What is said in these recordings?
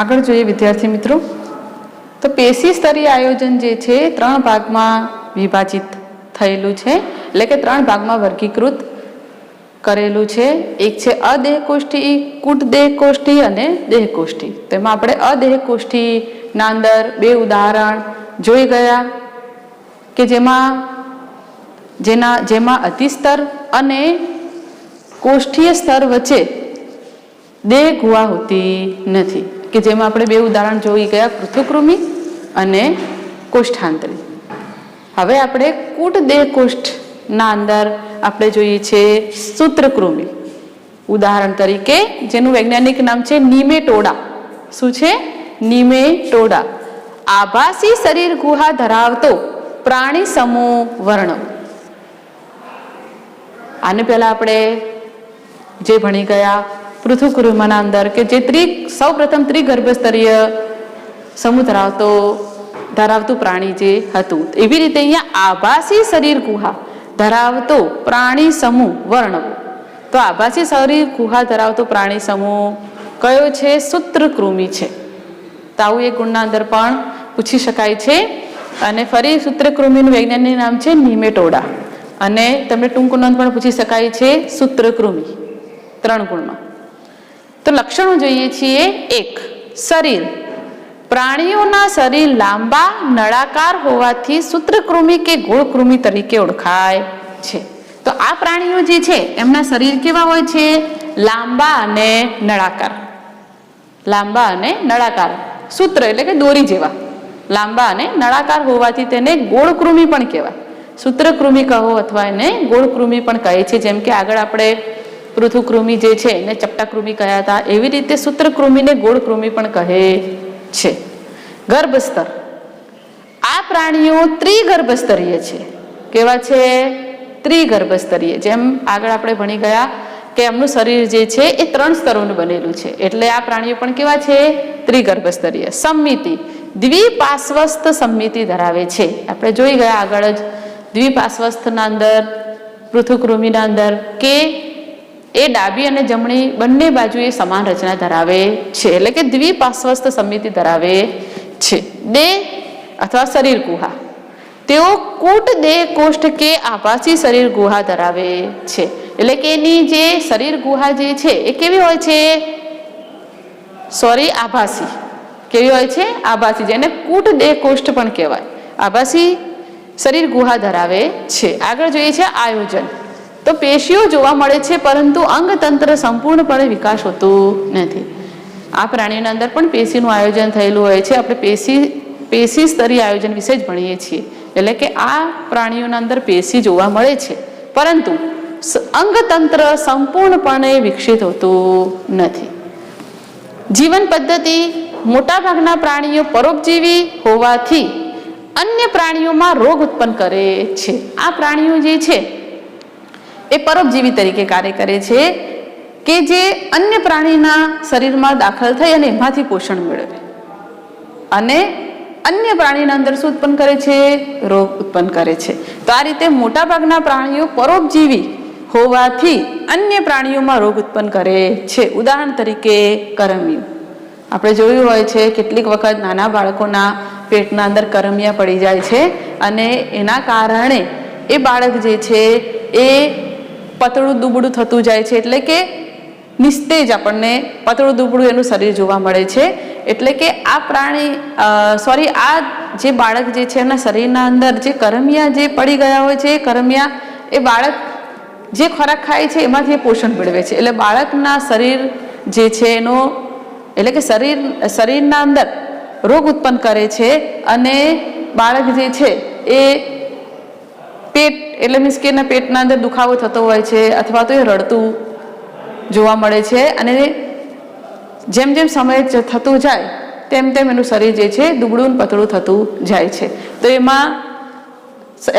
આગળ જોઈએ વિદ્યાર્થી મિત્રો, તો પેશી સ્તરીય આયોજન જે છે 3 ભાગમાં વિભાજિત થયેલું છે, એટલે કે 3 ભાગમાં વર્ગીકૃત કરેલું છે. એક છે અદેહકોષ્ઠી, કૂટદેહકોષ્ઠી અને દેહકોષ્ઠી. તેમાં આપણે અદેહકોષ્ઠીના અંદર 2 ઉદાહરણ જોઈ ગયા કે જેમાં અતિસ્તર અને કોષ્ઠીય સ્તર વચ્ચે દેહ ગુહા હોતી નથી, કે જેમાં આપણે 2 ઉદાહરણ જોઈ ગયા, પૃથુકૃમિ અને કોષ્ઠાંતરી. હવે આપણે કૂટદેહકોષ્ઠના અંદર આપણે જોઈએ છે સૂત્રકૃમિ. ઉદાહરણ તરીકે જેનું વૈજ્ઞાનિક નામ છે નિમેટોડા. શું છે? નિમેટોડા. આભાસી શરીર ગુહા ધરાવતો પ્રાણી સમૂહ વર્ણવ. આને પહેલા આપણે જે ભણી ગયા પૃથુકૃમિના અંદર કે જે સૌપ્રથમ ત્રિગર્ભસ્તરીય સમૂહ ધરાવતું પ્રાણી જે હતું, એવી રીતે અહીંયા આભાસી શરીર ગુહા ધરાવતો પ્રાણી સમૂહ વર્ણવો. તો આભાસી શરીર ગુહા ધરાવતો પ્રાણી સમૂહ કયો છે? સૂત્રકૃમિ છે. તો આવું એક ગુણના અંદર પણ પૂછી શકાય છે. અને ફરી સૂત્રકૃમિનું વૈજ્ઞાનિક નામ છે નિમેટોડા, અને તમને ટૂંક નોંધ પણ પૂછી શકાય છે સૂત્રકૃમિ 3 ગુણમાં. તો લક્ષણો જોઈએ છીએ. 1. શરીર. પ્રાણીઓના શરીર લાંબા નળાકાર હોવાથી સૂત્રકૃમિ કે ગોળકૃમિ તરીકે ઓળખાય છે. તો આ પ્રાણીઓ જે છે એમના શરીર કેવા હોય છે? લાંબા અને નળાકાર. લાંબા અને નળાકાર. સૂત્ર એટલે કે દોરી જેવા લાંબા અને નળાકાર હોવાથી તેને ગોળકૃમિ પણ કહેવાય. સૂત્રકૃમિ કહો અથવા એને ગોળકૃમિ પણ કહે છે. જેમ કે આગળ આપણે પૃથુકૃમિ જે છે એને ચપટાકૃમિ કહ્યા હતા, એવી રીતે સૂત્રકૃમિને ગોળકૃમિ પણ કહે છે. ગર્ભસ્તર. આ પ્રાણીઓ ત્રિગર્ભસ્તરીય છે. કેવા છે? ત્રિગર્ભસ્તરીય. જેમ આગળ આપણે ભણી ગયા કે એમનું શરીર જે છે એ 3 સ્તરોનું બનેલું છે, એટલે આ પ્રાણીઓ પણ કેવા છે? ત્રિગર્ભસ્તરીય. સંમિતિ. દ્વિપાર્શ્વસ્થ સંમિતિ ધરાવે છે. આપણે જોઈ ગયા આગળ જ દ્વિપાર્શ્વસ્થના અંદર પૃથુકૃમિના અંદર કે એ ડાબી અને જમણી બંને બાજુએ સમાન રચના ધરાવે છે, એટલે કે દ્વિપાર્શ્વસ્થ સંમિતિ ધરાવે છે. દેહ અથવા શરીર ગુહા. તેઓ કૂટદેહકોષ્ઠ કે આભાસી શરીર ગુહા ધરાવે છે, એટલે કે એની જે શરીર ગુહા જે છે એ કેવી હોય છે? આભાસી. કેવી હોય છે? આભાસી, જેને કૂટદેહકોષ્ઠ પણ કહેવાય. આભાસી શરીર ગુહા ધરાવે છે. આગળ જોઈએ છે આયોજન. તો પેશીઓ જોવા મળે છે, પરંતુ અંગતંત્ર સંપૂર્ણપણે વિકાસ હોતો નથી. આ પ્રાણીઓના અંદર પણ પેશીનું આયોજન થયેલું હોય છે. આપણે પેશી સ્તરીય આયોજન વિશે જ ભણીએ છીએ, એટલે કે આ પ્રાણીઓના અંદર પેશી જોવા મળે છે, પરંતુ અંગતંત્ર સંપૂર્ણપણે વિકસિત હોતું નથી. જીવન પદ્ધતિ. મોટાભાગના પ્રાણીઓ પરોપજીવી હોવાથી અન્ય પ્રાણીઓમાં રોગ ઉત્પન્ન કરે છે. આ પ્રાણીઓ જે છે એ પરોપજીવી તરીકે કાર્ય કરે છે, કે જે અન્ય પ્રાણીના શરીરમાં દાખલ થઈ અને એમાંથી પોષણ મેળવે અને અન્ય પ્રાણીના અંદર શું ઉત્પન્ન કરે છે? રોગ ઉત્પન્ન કરે છે. તો આ રીતે મોટાભાગના પ્રાણીઓ પરોપજીવી હોવાથી અન્ય પ્રાણીઓમાં રોગ ઉત્પન્ન કરે છે. ઉદાહરણ તરીકે કરમિયું. આપણે જોયું હોય છે કેટલીક વખત નાના બાળકોના પેટના અંદર કરમિયા પડી જાય છે, અને એના કારણે એ બાળક જે છે એ પતળું દુબળું થતું જાય છે, એટલે કે નિસ્તેજ આપણને પતળું દુબળું એનું શરીર જોવા મળે છે. એટલે કે આ જે બાળક જે છે એના શરીરના અંદર જે કરમિયા જે પડી ગયા હોય છે, કરમિયા એ બાળક જે ખોરાક ખાય છે એમાંથી પોષણ મેળવે છે, એટલે બાળકના શરીર જે છે એનો એટલે કે શરીરના અંદર રોગ ઉત્પન્ન કરે છે, અને બાળક જે છે એ પેટ એટલે મીન્સ કે એના પેટના અંદર દુખાવો થતો હોય છે, અથવા તો એ રડતું જોવા મળે છે. અને જેમ જેમ સમય થતું જાય તેમ તેમ એનું શરીર જે છે દુબળું પતળું થતું જાય છે. તો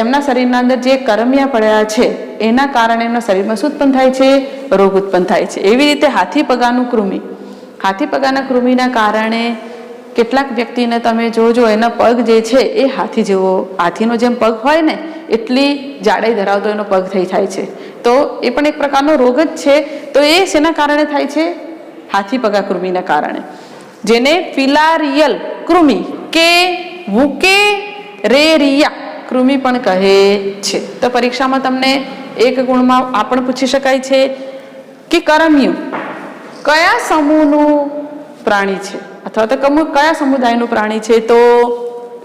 એમના શરીરના અંદર જે કરમિયા પડ્યા છે એના કારણે એમના શરીરમાં શું ઉત્પન્ન થાય છે? રોગ ઉત્પન્ન થાય છે. એવી રીતે હાથીપગાનું કૃમિ. હાથીપગાના કૃમિના કારણે કેટલાક વ્યક્તિને તમે જોજો એના પગ જે છે એ હાથીનો જેમ પગ હોય ને એટલી જાડાઈ ધરાવતો એનો પગ થઈ જાય છે. તો એ પણ એક પ્રકારનો રોગ જ છે. તો એ શેના કારણે થાય છે? હાથીપગા કૃમિના કારણે. જેને ફિલારિયલ કૃમિ કે વુકેરેરિયા કૃમિ પણ કહે છે. તો પરીક્ષામાં તમને 1 ગુણમાં આ પણ પૂછી શકાય છે કે કરમિયું કયા સમૂહનું પ્રાણી છે અથવા તો કયા સમુદાયનું પ્રાણી છે? તો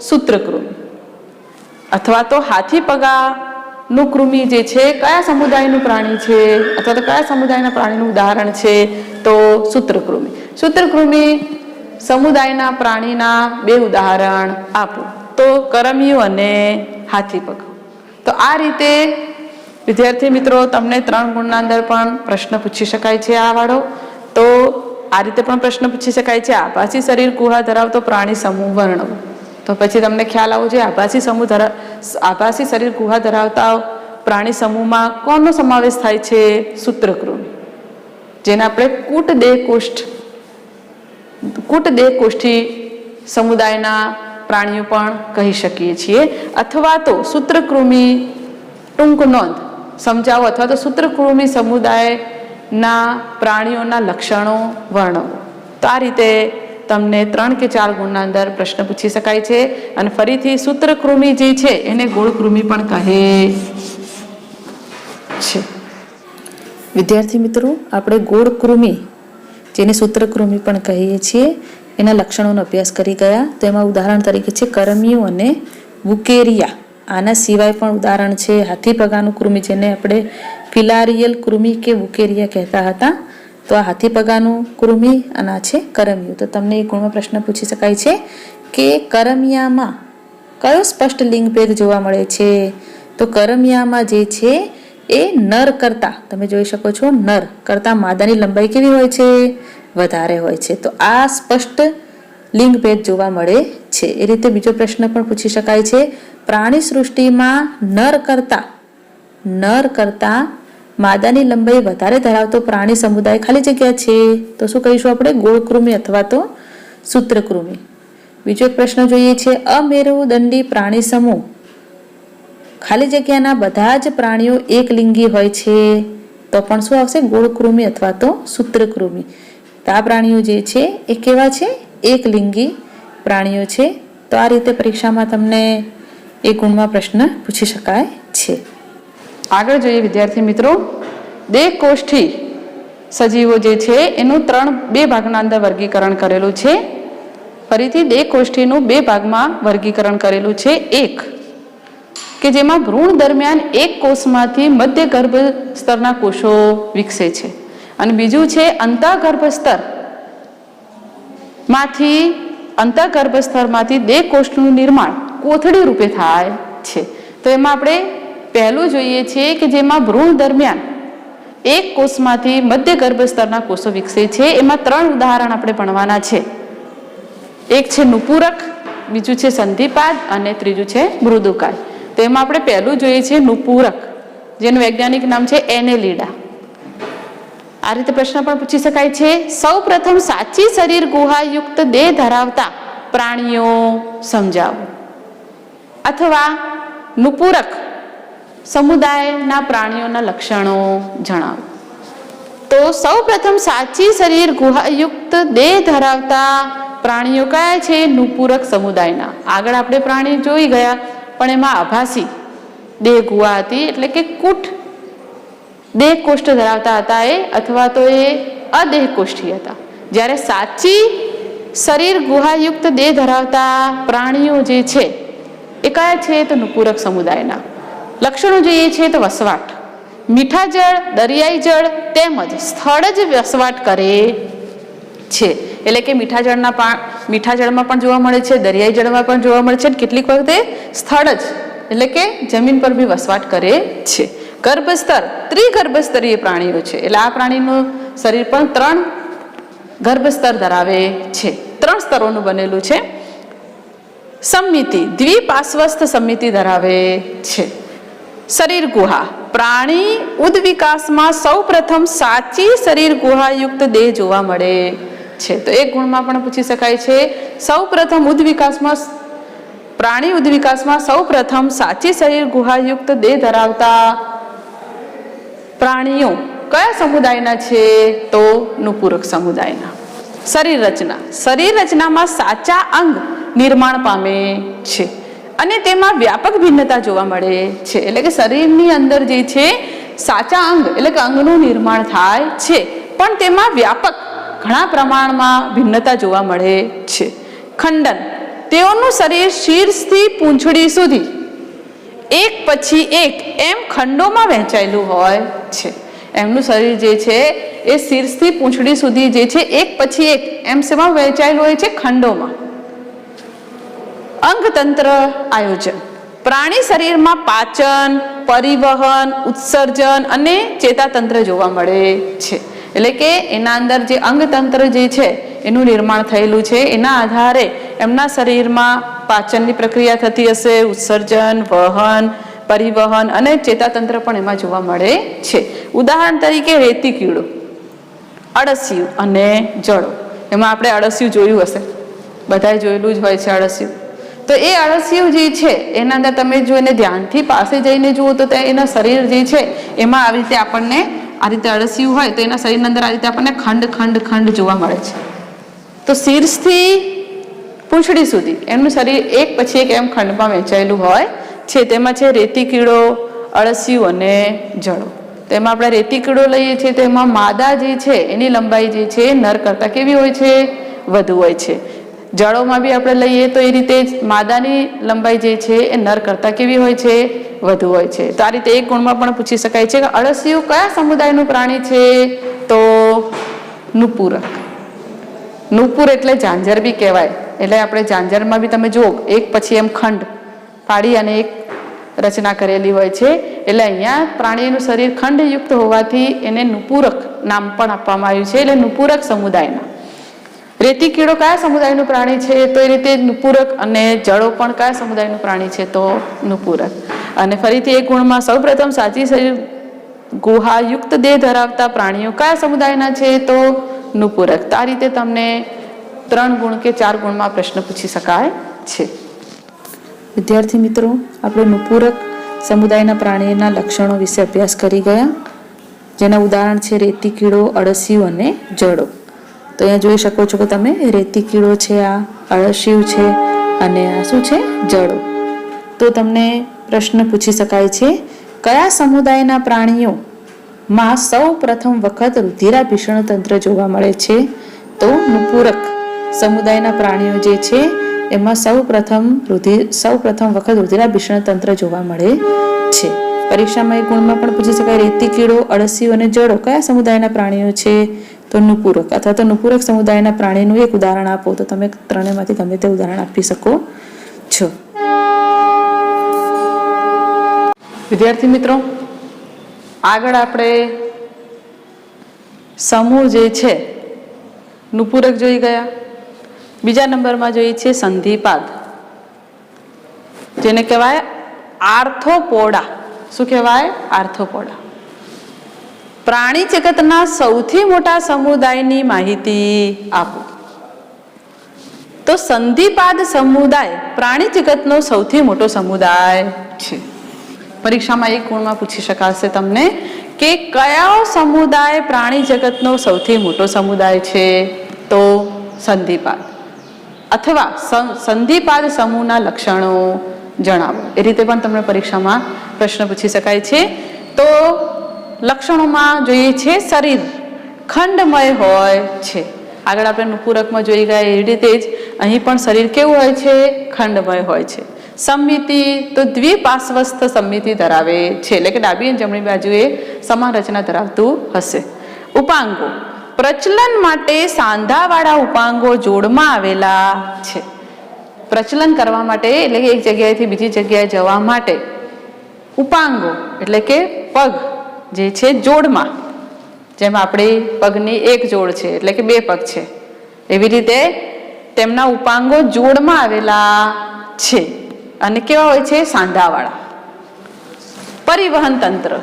સૂત્રકૃમિ. અથવા તો હાથી પગાનું કૃમિ જે છે કયા સમુદાયનું પ્રાણી છે અથવા તો કયા સમુદાયના પ્રાણીનું ઉદાહરણ છે? તો સૂત્રકૃમિ. સૂત્રકૃમિ સમુદાયના પ્રાણીના 2 ઉદાહરણ આપો. તો કરમિયું અને હાથી પગ. તો આ રીતે વિદ્યાર્થી મિત્રો તમને 3 ગુણના અંદર પણ પ્રશ્ન પૂછી શકાય છે આ વાળો. તો આ રીતે પણ પ્રશ્ન પૂછી શકાય છે આભાસી શરીર ગુહા ધરાવતો પ્રાણી સમૂહ વર્ણવો. તો પછી તમને ખ્યાલ આવવો જોઈએ આભાસી શરીર ગુહા ધરાવતા પ્રાણી સમૂહમાં કોનો સમાવેશ થાય છે? સૂત્રકૃમિ, જેને આપણે કૂટદેહકોષ્ઠી સમુદાયના પ્રાણીઓ પણ કહી શકીએ છીએ. અથવા તો સૂત્રકૃમિ ટૂંક નોંધ સમજાવો અથવા તો સૂત્રકૃમિ સમુદાયના પ્રાણીઓના લક્ષણો વર્ણવો. તો આ રીતે તમને 3 કે 4 ગુણના અંદર પ્રશ્ન પૂછી શકાય છે. અને ફરીથી સૂત્રકૃમિ જે છે એને ગોળકૃમિ પણ કહે છે. વિદ્યાર્થી મિત્રો, આપણે ગોળકૃમિ જેને સૂત્રકૃમિ પણ કહીએ છીએ એના લક્ષણોનો અભ્યાસ કરી ગયા. તો એમાં ઉદાહરણ તરીકે છે કરમિયું અને વુકેરિયા. આના સિવાય પણ ઉદાહરણ છે હાથી પગાનું કૃમિ, જેને આપણે ફિલારિયલ કૃમિ કે વુકેરિયા કહેતા હતા. તો આ હાથી પગાનું કૃમિ અને આ છે કરમિયું. તો તમને એક ગુણમાં પ્રશ્ન પૂછી શકાય છે કે કરમિયામાં કયો સ્પષ્ટ લિંગભેદ જોવા મળે છે? તો કરમિયામાં જે છે એ નર કરતા, તમે જોઈ શકો છો, નર કરતા માદાની લંબાઈ કેવી હોય છે? વધારે હોય છે. તો આ સ્પષ્ટ લિંગભેદ જોવા મળે છે. એ રીતે બીજો પ્રશ્ન પણ પૂછી શકાય છે, પ્રાણી સૃષ્ટિમાં નર કરતા માદાની લંબાઈ વધારે ધરાવતો પ્રાણી સમુદાય ખાલી જગ્યા છે? તો શું કહીશું આપણે? ગોળકૃમિ અથવા તો સૂત્રકૃમિ. બીજો એક પ્રશ્ન જોઈએ છે, અમેરુદંડી પ્રાણી સમૂહ ખાલી જગ્યાના બધા જ પ્રાણીઓ એકલિંગી હોય છે? તો પણ શું આવશે? ગોળકૃમિ અથવા તો સૂત્રકૃમિ. તો આ પ્રાણીઓ જે છે એ કેવા છે? એકલિંગી પ્રાણીઓ છે. તો આ રીતે પરીક્ષામાં તમને 1 ગુણમાં પ્રશ્ન પૂછી શકાય છે. આગળ જોઈએ વિદ્યાર્થી મિત્રો, દેહકોષ્ઠી સજીવો જે છે એનું 2 ભાગના અંદર વર્ગીકરણ કરેલું છે. ફરીથી દેહકોષ્ઠીનું 2 ભાગમાં વર્ગીકરણ કરેલું છે. એક કે જેમાં ભ્રૂણ દરમિયાન એક કોષમાંથી મધ્ય ગર્ભ સ્તરના કોષો વિકસે છે, અને બીજું છે અંતઃગર્ભ સ્તરમાંથી દેહકોષ્ઠનું નિર્માણ કોથળી રૂપે થાય છે. તો એમાં આપણે પહેલું જોઈએ છીએ કે જેમાં ભ્રૂણ દરમિયાન એક કોષમાંથી મધ્ય ગર્ભ સ્તરના કોષો વિકસે છે. એમાં 3 ઉદાહરણ આપણે ભણવાના છે. એક છે નુપુરક, બીજું છે સંધિપાદ અને ત્રીજું છે મૃદુકાય. તો એમાં આપણે પહેલું જોઈએ છીએ નુપુરક, જેનું વૈજ્ઞાનિક નામ છે એનેલિડા. આ રીતે પ્રશ્ન પણ પૂછી શકાય છે, સૌ પ્રથમ સાચી શરીર ગુહાયુક્ત દેહ ધરાવતા પ્રાણીઓ સમજાવો. અથવા નુપુરક સમુદાયના પ્રાણીઓના લક્ષણો જણાવો. તો સૌ પ્રથમ સાચી શરીર ગુહાયુક્ત દેહ ધરાવતા પ્રાણીઓ કયા છે? નુપુરક સમુદાયના. આગળ આપણે પ્રાણી જોઈ ગયા, પણ એમાં આભાસી દેહ ગુહા હતી, એટલે કે દેહ કોષ્ઠ ધરાવતા હતા એ, અથવા તો એ અદેહકોષ્ઠી હતા. જ્યારે સાચી શરીર ગુહાયુક્ત દેહ ધરાવતા પ્રાણીઓ જે છે એ કયા છે? તો નુપુરક સમુદાયના. લક્ષણો જોઈએ છે તો વસવાટ, મીઠા જળ, દરિયાઈ જળ તેમજ સ્થળ જ વસવાટ કરે છે. એટલે કે મીઠા જળમાં પણ જોવા મળે છે, દરિયાઈ જળમાં પણ જોવા મળે છે, કેટલીક વખતે સ્થળ જ એટલે કે જમીન પર બી વસવાટ કરે છે. ગર્ભસ્તર ત્રિગર્ભસ્તરીય પ્રાણીઓ છે, એટલે આ પ્રાણીનું શરીર પણ 3 ગર્ભસ્તર ધરાવે છે, 3 સ્તરોનું બનેલું છે. સંમિતિ દ્વિપાર્શ્વસ્થ સંમિતિ ધરાવે છે. શરીર ગુહા, પ્રાણી ઉદ્વિકાસમાં સૌ પ્રથમ સાચી શરીર ગુહાયુક્ત દેહ જોવા મળે છે. તો 1 ગુણમાં પણ પૂછી શકાય છે, સૌ પ્રથમ પ્રાણી ઉદ્વિકાસમાં સૌ પ્રથમ સાચી શરીર ગુહાયુક્ત દેહ ધરાવતા પ્રાણીઓ કયા સમુદાયના છે? તો નુપુરક સમુદાયના. શરીર રચનામાં સાચા અંગ નિર્માણ પામે છે અને તેમાં વ્યાપક ભિન્નતા જોવા મળે છે. એટલે કે શરીરની અંદર જે છે સાચા અંગ એટલે કે અંગનું નિર્માણ થાય છે, પણ તેમાં વ્યાપક ઘણા પ્રમાણમાં ભિન્નતા જોવા મળે છે. ખંડન, તેઓનું શરીર શીર્ષથી પૂંછડી સુધી એક પછી એક એમ ખંડોમાં વહેંચાયેલું હોય છે. એમનું શરીર જે છે એ શીર્ષથી પૂંછડી સુધી જે છે એક પછી એક એમ શેમાં વહેંચાયેલું હોય છે? ખંડોમાં. અંગતંત્ર આયોજન, પ્રાણી શરીરમાં પાચન, પરિવહન, ઉત્સર્જન અને ચેતાતંત્ર જોવા મળે છે. એટલે કે એના અંદર જે અંગતંત્ર જે છે એનું નિર્માણ થયેલું છે, એના આધારે એમના શરીરમાં પાચનની પ્રક્રિયા થતી હશે, ઉત્સર્જન, વહન, પરિવહન અને ચેતાતંત્ર પણ એમાં જોવા મળે છે. ઉદાહરણ તરીકે રેતી કીડો, અળસિયું અને જળો. એમાં આપણે અળસિયું જોયું હશે, બધાએ જોયેલું જ હોય છે અળસિયું. તો એ અળસિયું જે છે એના અંદર તમે જો એને ધ્યાનથી પાસે જઈને જુઓ તો એના શરીર જે છે એમાં આવી રીતે આપણને આ રીતે અળસિયું હોય તો એના શરીરના અંદર આ રીતે આપણને ખંડ ખંડ ખંડ જોવા મળે છે. તો શીર્ષથી પૂંછડી સુધી એમનું શરીર એક પછી એક એમ ખંડમાં વહેંચાયેલું હોય છે. તેમાં છે રેતી કીડો, અળસિયું અને જળો. તેમાં આપણે રેતી કીડો લઈએ છીએ તો એમાં માદા જે છે એની લંબાઈ જે છે નર કરતાં કેવી હોય છે? વધુ હોય છે. જળોમાં બી આપણે લઈએ તો એ રીતે માદાની લંબાઈ જે છે એ નર કરતાં કેવી હોય છે? વધુ હોય છે. તો આ રીતે એક ગુણમાં પણ પૂછી શકાય છે કે અળસિયું કયા સમુદાયનું પ્રાણી છે? તો નુપુરક. નુપુર એટલે ઝાંઝર બી કહેવાય. એટલે આપણે ઝાંઝરમાં બી તમે જુઓ એક પછી એમ ખંડ પાડી અને એક રચના કરેલી હોય છે. એટલે અહીંયા પ્રાણીનું શરીર ખંડયુક્ત હોવાથી એને નુપુરક નામ પણ આપવામાં આવ્યું છે. એટલે નુપુરક સમુદાયના. રેતી કીડો કયા સમુદાયનું પ્રાણી છે? તો એ રીતે નુપુરક. અને જળો પણ કયા સમુદાયનું પ્રાણી છે? તો નુપુરક. અને ફરીથી એક ગુણમાં સૌપ્રથમ સાચી શરીર ગુહાયુક્ત દેહ ધરાવતા પ્રાણીઓ કયા સમુદાયના છે? તો નુપુરક. તો આ રીતે તમને 3 ગુણ કે 4 ગુણમાં પ્રશ્ન પૂછી શકાય છે. વિદ્યાર્થી મિત્રો, આપણે નુપુરક સમુદાયના પ્રાણીના લક્ષણો વિશે અભ્યાસ કરી ગયા, જેના ઉદાહરણ છે રેતી કીડો, અળસિયું અને જળો. તો અહીંયા જોઈ શકો છો કે તમે રેતી કીડો છે, આ અળસિયું છે અને આ શું છે? જળો. તો તમને પ્રશ્ન પૂછી શકાય છે કયા સમુદાયના પ્રાણીઓમાં સૌ પ્રથમ વખત રુધિરાભિસરણ તંત્ર જોવા મળે છે? તો નુપુરક સમુદાયના પ્રાણીઓ જે છે એમાં સૌ પ્રથમ વખત રુધિરાભિસરણ તંત્ર જોવા મળે છે. પરીક્ષામાં એક ગુણમાં પણ પૂછી શકાય રેતી કીડો, અળસિયું અને જળો કયા સમુદાયના પ્રાણીઓ છે? તો નુપુરક. અથવા તો નુપુરક સમુદાયના પ્રાણીનું એક ઉદાહરણ આપો તો તમે ત્રણેયમાંથી ગમે તે ઉદાહરણ આપી શકો છો. વિદ્યાર્થી મિત્રો, આગળ આપણે સમૂહ જે છે નુપુરક જોઈ ગયા. બીજા નંબરમાં જોઈએ છે સંધિપાદ, જેને કહેવાય આર્થોપોડા. શું કહેવાય? આર્થોપોડા. પ્રાણી જગતના સૌથી મોટા સમુદાયની માહિતી આપો. તો સંધિપાદ સમુદાય પ્રાણી જગતનો સૌથી મોટો સમુદાય છે. પરીક્ષામાં એક ગુણમાં પૂછી શકાશે તમને કે કયો સમુદાય પ્રાણી જગતનો સૌથી મોટો સમુદાય છે? તો સંધિપાદ. અથવા સંધિપાદ સમૂહના લક્ષણો જણાવો. એ રીતે પણ તમને પરીક્ષામાં પ્રશ્ન પૂછી શકાય છે. તો લક્ષણોમાં જોઈએ છે શરીર ખંડમય હોય છે. આગળ આપણે નુપુરકમાં જોઈ ગયા એ રીતે જ અહીં પણ શરીર કેવું હોય છે? ખંડમય હોય છે. સંમિતિ તો દ્વિપાર્શ્વસ્થ સંમિતિ ધરાવે છે, એટલે કે ડાબી અને જમણી બાજુએ સમાન રચના ધરાવતું હશે. ઉપાંગો, પ્રચલન માટે સાંધાવાળા ઉપાંગો જોડમાં આવેલા છે. પ્રચલન કરવા માટે એટલે કે એક જગ્યાએથી બીજી જગ્યાએ જવા માટે ઉપાંગો એટલે કે પગ જે છે જોડમાં, જેમ આપણી પગની એક જોડ છે એટલે કે 2 પગ છે, એવી રીતે તેમના ઉપાંગો જોડમાં આવેલા છે અને કેવા હોય છે? સાંધાવાળા. પરિવહન તંત્ર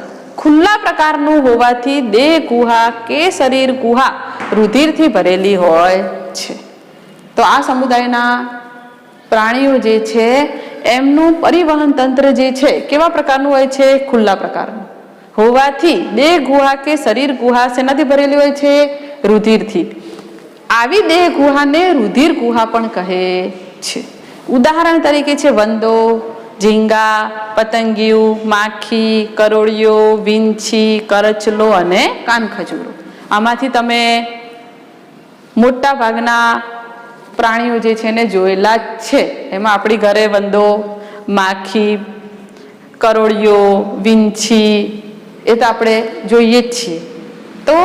ખુલ્લા પ્રકારનું હોવાથી દેહ ગુહા કે શરીર ગુહા રુધિરથી ભરેલી હોય છે. તો આ સમુદાયના પ્રાણીઓ જે છે એમનું પરિવહન તંત્ર જે છે કેવા પ્રકારનું હોય છે? ખુલ્લા પ્રકારનું હોવાથી દેહ ગુહા કે શરીર ગુહા શેનાથી ભરેલી હોય છે? રુધિરથી. આવી દેહ ગુહાને રુધિર ગુહા પણ કહે છે. ઉદાહરણ તરીકે છે વંદો, ઝીંગા, પતંગિયું, માખી, કરોળિયો, વીંછી, કરચલો અને કાનખજૂરો. આમાંથી તમે મોટા ભાગના પ્રાણીઓ જે છે એને જોયેલા જ છે. એમાં આપણી ઘરે વંદો, માખી, કરોળિયો, વીંછી એ તો આપણે જોઈએ જ છીએ. તો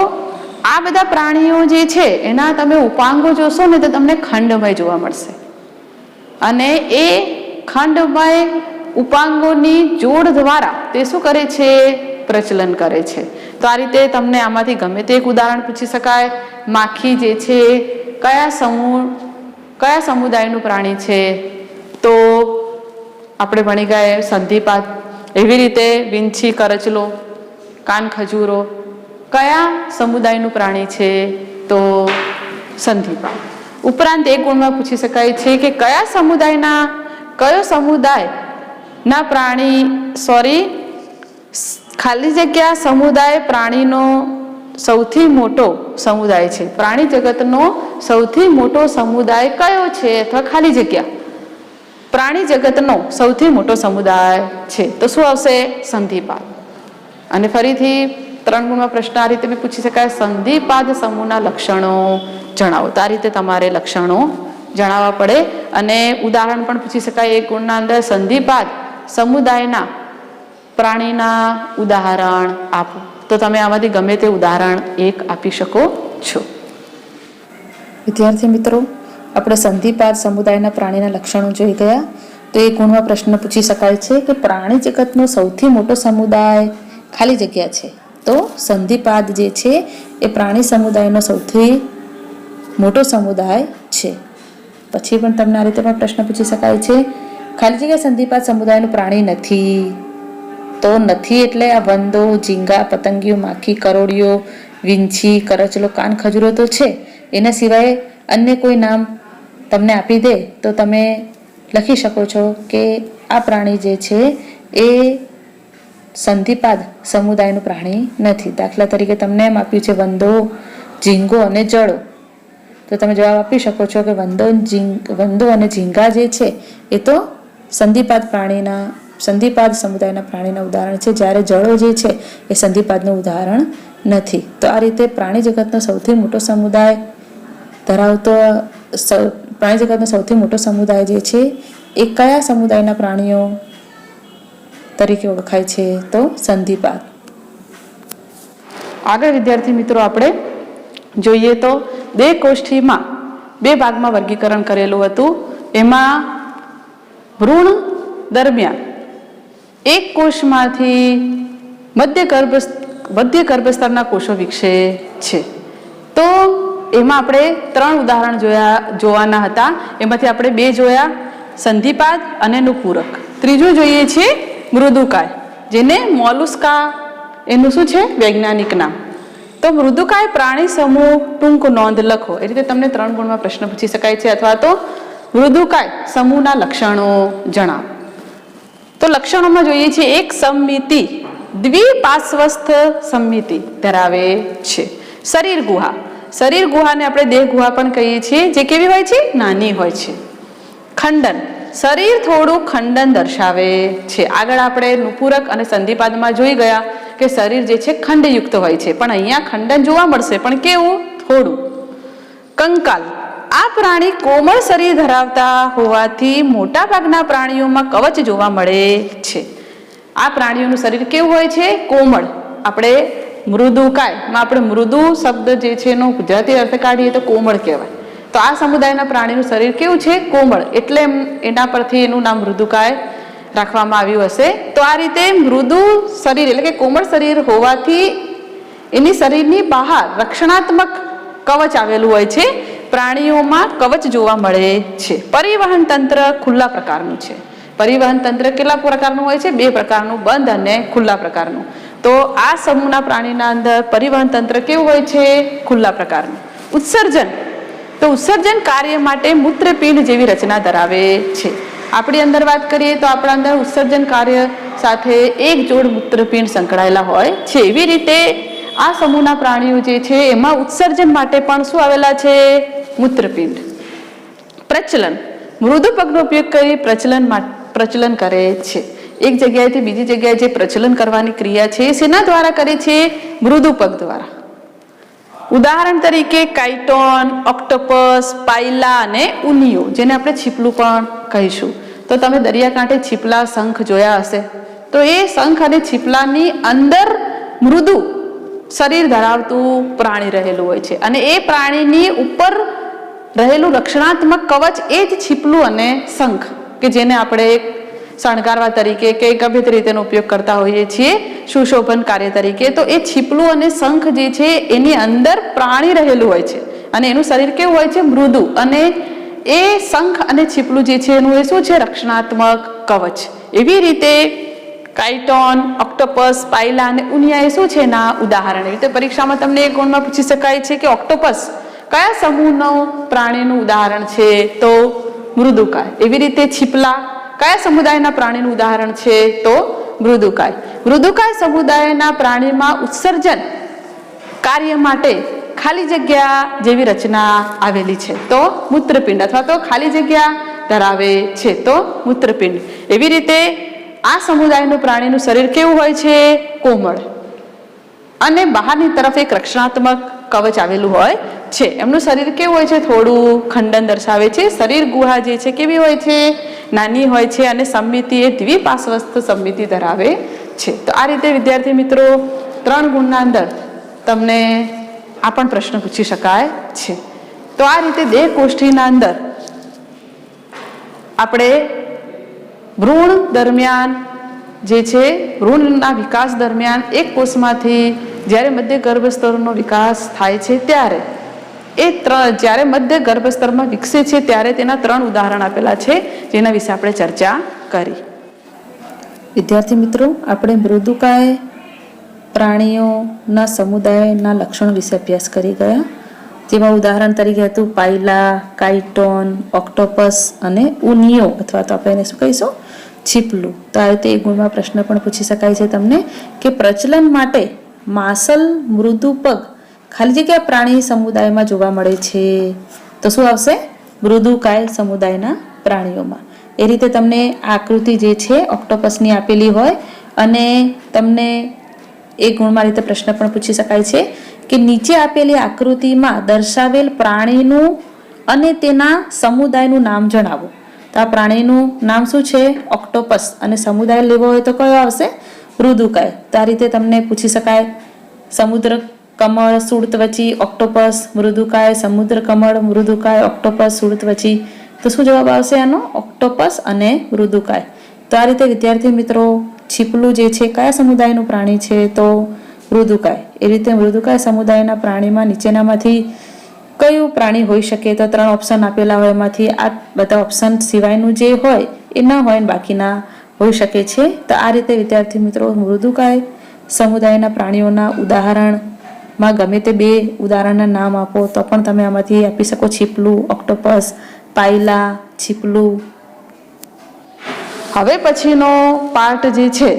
આ બધા પ્રાણીઓ જે છે એના તમે ઉપાંગો જોશો ને તો તમને ખંડમય જોવા મળશે, અને એ ખંડમય ઉપાંગોની જોડ દ્વારા તે શું કરે છે? પ્રચલન કરે છે. તો આ રીતે તમને આમાંથી ગમે તે એક ઉદાહરણ પૂછી શકાય. માખી જે છે કયા સમુદાયનું પ્રાણી છે? તો આપણે ભણી ગયા સંધિપાદ. એવી રીતે વીંછી, કરચલો, કાનખજૂરો કયા સમુદાયનું પ્રાણી છે? તો સંધિપાદ. ઉપરાંત એક ગુણમાં પૂછી શકાય છે કે કયો સમુદાયના પ્રાણી ખાલી જગ્યા સમુદાય પ્રાણીનો સૌથી મોટો સમુદાય છે. પ્રાણી જગતનો સૌથી મોટો સમુદાય કયો છે? અથવા ખાલી જગ્યા પ્રાણી જગતનો સૌથી મોટો સમુદાય છે. તો શું આવશે? સંધિપાદ. અને ફરીથી 3 ગુણમાં પ્રશ્ન આ રીતે બી પૂછી શકાય, સંધિપાદ સમૂહના લક્ષણો જણાવો. તો આ રીતે તમારે લક્ષણો જણાવવા પડે. અને ઉદાહરણ પણ પૂછી શકાય 1 ગુણના અંદર, સંધિપાદ સમુદાયના પ્રાણીના ઉદાહરણ આપો. તો તમે આમાંથી ગમે તે ઉદાહરણ એક આપી શકો છો. વિદ્યાર્થી મિત્રો, આપણે સંધિપાદ સમુદાયના પ્રાણીના લક્ષણો જોઈ ગયા. તો 1 ગુણમાં પ્રશ્ન પૂછી શકાય છે કે પ્રાણી જગતનો સૌથી મોટો સમુદાય ખાલી જગ્યા છે. તો સંધિપાદ જે છે એ પ્રાણી સમુદાયનો સૌથી મોટો સમુદાય છે. પછી પણ તમને આ રીતે પણ પ્રશ્ન પૂછી શકાય છે, ખાલી જગ્યા સંધિપાદ સમુદાયનું પ્રાણી નથી. તો નથી એટલે આ વંદો, ઝીંગા, પતંગિયું, માખી, કરોળિયો, વીંછી, કરચલો, કાનખજૂરો તો છે. એના સિવાય અન્ય કોઈ નામ તમને આપી દે તો તમે લખી શકો છો કે આ પ્રાણી જે છે એ સંધિપાદ સમુદાયનું પ્રાણી નથી. દાખલા તરીકે તમને એમ આપ્યું છે વંદો, ઝીંગો અને જળો. તો તમે જવાબ આપી શકો છો કે વંદો અને ઝીંગા જે છે એ તો સંધિપાદ સમુદાયના પ્રાણીના ઉદાહરણ છે, જ્યારે જળો જે છે એ સંધિપાદનું ઉદાહરણ નથી. તો આ રીતે પ્રાણી જગતનો સૌથી મોટો સમુદાય જે છે એ કયા સમુદાયના પ્રાણીઓ તરીકે ઓળખાય છે? તો સંધિપાદ. આગળ વિદ્યાર્થી મિત્રો આપણે જોઈએ તો 2 કોષ્ઠીમાં 2 ભાગમાં વર્ગીકરણ કરેલું હતું. એમાં ભ્રૂણ દરમિયાન એક કોષમાંથી મધ્ય ગર્ભસ્તરના કોષો વિકસે છે. તો એમાં આપણે 3 ઉદાહરણ જોવાના હતા. એમાંથી આપણે 2 જોયા, સંધિપાદ અને એનું પૂરક. ત્રીજું જોઈએ છે મૃદુકાય, જેને મોલુસ્કા એનું શું છે વૈજ્ઞાનિક નામ. તો મૃદુકાય પ્રાણી સમૂહ ટૂંક નોંધ લખો. એ રીતે તમને 3 ગુણમાં પ્રશ્ન પૂછી શકાય છે. અથવા તો મૃદુકાય સમૂહના લક્ષણો જણાવો. તો લક્ષણોમાં જોઈએ છે, એક સમમિતિ દ્વિપાર્શ્વસ્થ સમમિતિ ધરાવે છે. શરીર ગુહાને આપણે દેહ ગુહા પણ કહીએ છીએ, જે કેવી હોય છે? નાની હોય છે. ખંડન, શરીર થોડું ખંડન દર્શાવે છે. આગળ આપણે નુપૂરક અને સંધિપાદમાં જોઈ ગયા કે શરીર જે છે ખંડયુક્ત હોય છે, પણ અહીંયા ખંડન જોવા મળશે, પણ કેવું? થોડું. કંકાલ, આ પ્રાણી કોમળ શરીર ધરાવતા હોવાથી મોટા ભાગના પ્રાણીઓમાં કવચ જોવા મળે છે. આ પ્રાણીઓનું શરીર કેવું હોય છે? કોમળ. આપણે મૃદુકાયમાં આપણે મૃદુ શબ્દ જે છે એનો ગુજરાતી અર્થ કાઢીએ તો કોમળ કહેવાય. તો આ સમુદાયના પ્રાણીનું શરીર કેવું છે? કોમળ. એટલે એના પરથી એનું નામ મૃદુકાય રાખવામાં આવ્યું હશે. તો આ રીતે મૃદુ શરીર એટલે કે કોમળ શરીર હોવાથી એની શરીરની બહાર રક્ષણાત્મક કવચ આવેલું હોય છે. પ્રાણીઓમાં કવચ જોવા મળે છે. પરિવહન તંત્ર ખુલ્લા પ્રકારનું છે. પરિવહન તંત્ર કેટલા પ્રકારનું હોય છે? 2 પ્રકારનું, બંધ અને ખુલ્લા પ્રકારનું. તો આ સમૂહના પ્રાણીના અંદર પરિવહન તંત્ર કેવું હોય છે? ખુલ્લા પ્રકારનું. ઉત્સર્જન કાર્ય માટે મૂત્રપિંડ જેવી રચના ધરાવે છે. આપણી અંદર વાત કરીએ તો આપણા અંદર ઉત્સર્જન કાર્ય સાથે એક જોડ મૂત્રપિંડ સંકળાયેલા હોય છે. એવી રીતે આ સમૂહના પ્રાણીઓ જે છે એમાં ઉત્સર્જન માટે પણ શું આવેલા છે? મૂત્રપિંડ. પ્રચલન, મૃદુ પગનો ઉપયોગ કરી પ્રચલન કરે છે. એક જગ્યાએથી બીજી જગ્યાએ જે પ્રચલન કરવાની ક્રિયા છે એ શેના દ્વારા કરે છે? મૃદુ પગ દ્વારા. ઉદાહરણ તરીકે કાઇટોન, ઓક્ટોપસ, પાયલા અને ઉનિયો, જેને આપણે છીપલું પણ કહીશું. તો તમે દરિયાકાંઠે છીપલા, શંખ જોયા હશે. તો એ શંખ અને છીપલાની અંદર મૃદુ શરીર ધરાવતું પ્રાણી રહેલું હોય છે અને એ પ્રાણીની ઉપર રહેલું રક્ષણાત્મક કવચ એ જ છીપલું અને શંખ, કે જેને આપણે શણગારવા તરીકે કે ગમે તે રીતેનો ઉપયોગ કરતા હોઈએ છીએ સુશોભન કાર્ય તરીકે. તો એ છીપલું અને શંખ જે છે એની અંદર પ્રાણી રહેલું હોય છે અને એનું શરીર કેવું હોય છે? મૃદુ. અને એ શંખ અને છીપલું જે છે એનું એ શું છે? રક્ષણાત્મક કવચ. એવી રીતે કાઇટોન, ઓક્ટોપસ, પાયલા અને ઉનિયા એ શું છે એના ઉદાહરણ. એવી રીતે પરીક્ષામાં તમને એક ગુણમાં પૂછી શકાય છે કે ઓક્ટોપસ કયા સમૂહનો પ્રાણીનું ઉદાહરણ છે? તો મૃદુકાય. એવી રીતે છીપલા કયા સમુદાયના પ્રાણીનું ઉદાહરણ છે? તો મૃદુકાય. મૃદુકાય સમુદાયના પ્રાણીમાં ઉત્સર્જન કાર્ય માટે ખાલી જગ્યા જેવી રચના આવેલી છે. તો મૂત્રપિંડ, અથવા તો ખાલી જગ્યા ધરાવે છે તો મૂત્રપિંડ. એવી રીતે આ સમુદાયનું પ્રાણીનું શરીર કેવું હોય છે? કોમળ. અને બહારની તરફ એક રક્ષણાત્મક કવચ આવેલું હોય છે. એમનું શરીર કેવું હોય છે? થોડું ખંડન દર્શાવે છે. શરીર ગુહા જે છે કેવી હોય છે? નાની હોય છે અને સમમિતિ એ દ્વિપાર્શ્વસ્થ સમમિતિ ધરાવે છે. તો આ રીતે વિદ્યાર્થી મિત્રો 3 ગુણના અંદર તમને આ પણ પ્રશ્ન પૂછી શકાય છે. તો આ રીતે 2 કોષ્ઠીના અંદર આપણે ભ્રૂણ દરમિયાન જે છે, ભ્રૂણના વિકાસ દરમિયાન એક કોષમાંથી જ્યારે મધ્ય ગર્ભસ્તરનો વિકાસ થાય છે ત્યારે જ્યારે મધ્ય ગર્ભસ્તરમાં વિકસે છે ત્યારે તેના 3 ઉદાહરણ આપેલા છે, જેના વિશે આપણે ચર્ચા કરી. વિદ્યાર્થી મિત્રો, આપણે મૃદુકાય પ્રાણીઓના સમુદાયના લક્ષણો વિશે અભ્યાસ કરી ગયા, જેમાં ઉદાહરણ તરીકે હતું પાયલા, કાઇટોન, ઓક્ટોપસ અને ઉનિયો, અથવા તો આપણે એને શું કહીશું? છીપલું. તો આ રીતે 1 ગુણમાં પ્રશ્ન પણ પૂછી શકાય છે તમને કે પ્રચલન માટે માસલ મૃદુ પગ ખાલી જગ્યા પ્રાણી સમુદાયમાં જોવા મળે છે. તો શું આવશે? મૃદુકાય સમુદાયના પ્રાણીઓમાં. એ રીતે તમને આકૃતિ જે છે ઓક્ટોપસની આપેલી હોય અને તમને 1 ગુણમાં રીતે પ્રશ્ન પણ પૂછી શકાય છે કે નીચે આપેલી આકૃતિમાં દર્શાવેલ પ્રાણીનું અને તેના સમુદાયનું નામ જણાવો. તો આ પ્રાણીનું નામ શું છે? ઓક્ટોપસ. અને સમુદાય લેવો હોય તો કયો આવશે? મૃદુકાય. તો આ રીતે તમને પૂછી શકાય. સમુદ્ર કમળ, સુડત્વચી, ઓક્ટોપસ, મૃદુકાય, સમુદ્ર કમળ, મૃદુકાય, ઓક્ટોપસ, સુડત્વચી. તો શું જવાબ આવશે આનો? ઓક્ટોપસ અને મૃદુકાય. તો આ રીતે વિદ્યાર્થી મિત્રો, છીપલું જે છે કયા સમુદાયનું પ્રાણી છે? તો મૃદુકાય. એ રીતે મૃદુકાય સમુદાયના પ્રાણીમાં નીચેનામાંથી કયું પ્રાણી હોઈ શકે? તો 3 ઓપ્શન આપેલા હોય, એમાંથી આ બધા ઓપ્શન સિવાયનું જે હોય એ ન હોય ને બાકીના હોઈ શકે છે. તો આ રીતે વિદ્યાર્થી મિત્રો, મૃદુકાય સમુદાયના પ્રાણીઓના ઉદાહરણમાં ગમે તે 2 ઉદાહરણના નામ આપો તો પણ તમે આમાંથી આપી શકો. છીપલું, ઓક્ટોપસ, પાયલા, છીપલું. હવે પછીનો પાર્ટ જે છે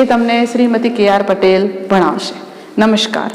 એ તમને શ્રીમતી KR પટેલ ભણાવશે. નમસ્કાર.